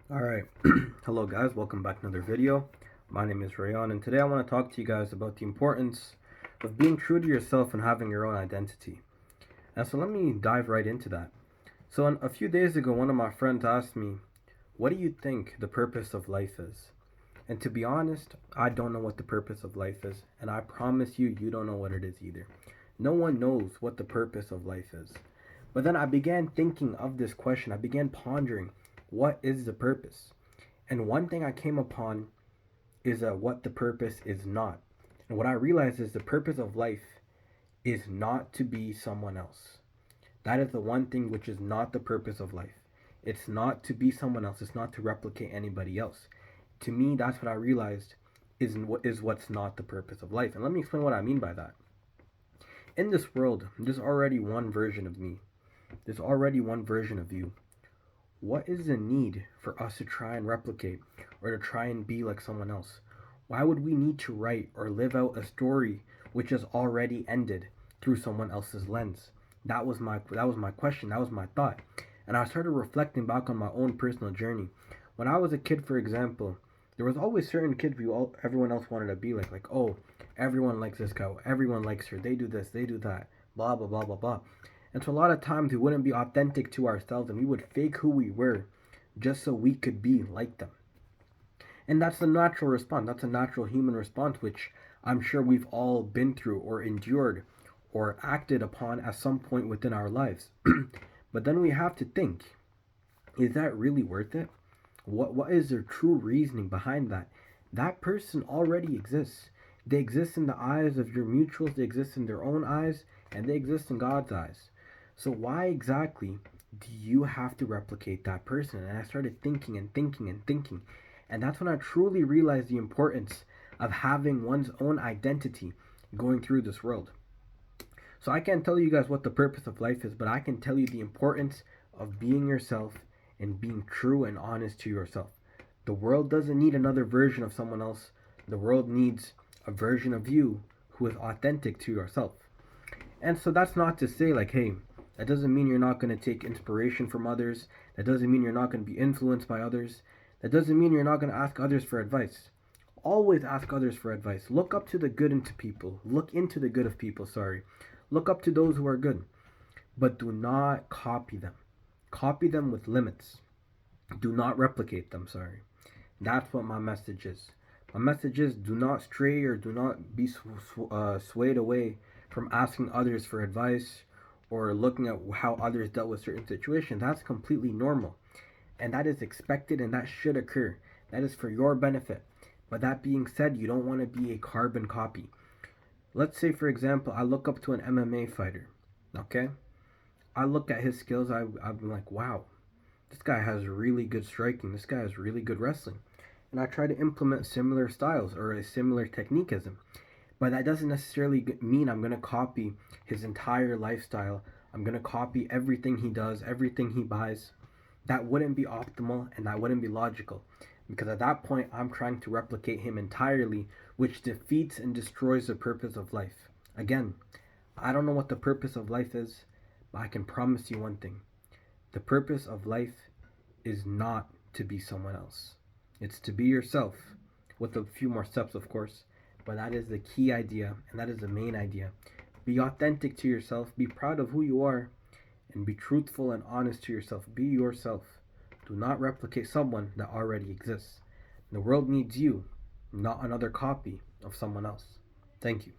Alright, hello guys, welcome back to another video. My name is Rayon, and today I want to talk to you guys about the importance of being true to yourself and having your own identity. And so let me dive right into that. So a few days ago, one of my friends asked me, what do you think the purpose of life is? And to be honest, I don't know what the purpose of life is, and I promise you, you don't know what it is either. No one knows what the purpose of life is. But then I began thinking of this question. I began pondering, what is the purpose? And one thing I came upon is what the purpose is not. And what I realized is the purpose of life is not to be someone else. That is the one thing which is not the purpose of life. It's not to be someone else. It's not to replicate anybody else. To me, that's what I realized is what's not the purpose of life. And let me explain what I mean by that. In this world, there's already one version of me. There's already one version of you. What is the need for us to try and replicate or to try and be like someone else? Why would we need to write or live out a story which has already ended through someone else's lens? That was my question, that was my thought. And I started reflecting back on my own personal journey. When I was a kid, for example, there was always certain kids everyone else wanted to be like, oh, everyone likes this guy, everyone likes her, they do this, they do that, blah blah blah blah blah. And so a lot of times we wouldn't be authentic to ourselves and we would fake who we were just so we could be like them. And that's a natural response. That's a natural human response, which I'm sure we've all been through or endured or acted upon at some point within our lives. But then we have to think, is that really worth it? What is their true reasoning behind that? That person already exists. They exist in the eyes of your mutuals, they exist in their own eyes, and they exist in God's eyes. So why exactly do you have to replicate that person? And I started thinking and thinking and thinking. And that's when I truly realized the importance of having one's own identity going through this world. So I can't tell you guys what the purpose of life is, but I can tell you the importance of being yourself and being true and honest to yourself. The world doesn't need another version of someone else. The world needs a version of you who is authentic to yourself. And so that's not to say like, hey, that doesn't mean you're not going to take inspiration from others. That doesn't mean you're not going to be influenced by others. That doesn't mean you're not going to ask others for advice. Always ask others for advice. Look up to the good into people. Look into the good of people, sorry. Look up to those who are good. But do not copy them. Copy them with limits. Do not replicate them, sorry. That's what my message is. My message is do not stray or do not be swayed away from asking others for advice or looking at how others dealt with certain situations. That's completely normal. And that is expected and that should occur. That is for your benefit. But that being said, you don't want to be a carbon copy. Let's say, for example, I look up to an MMA fighter. Okay? I look at his skills, I'm like, wow, this guy has really good striking. This guy has really good wrestling. And I try to implement similar styles or a similar technique as him. But that doesn't necessarily mean I'm going to copy his entire lifestyle. I'm going to copy everything he does, everything he buys. That wouldn't be optimal and that wouldn't be logical. Because at that point, I'm trying to replicate him entirely, which defeats and destroys the purpose of life. Again, I don't know what the purpose of life is, but I can promise you one thing. The purpose of life is not to be someone else. It's to be yourself, with a few more steps, of course. But that is the key idea, and that is the main idea. Be authentic to yourself, be proud of who you are, and be truthful and honest to yourself. Be yourself. Do not replicate someone that already exists. The world needs you, not another copy of someone else. Thank you.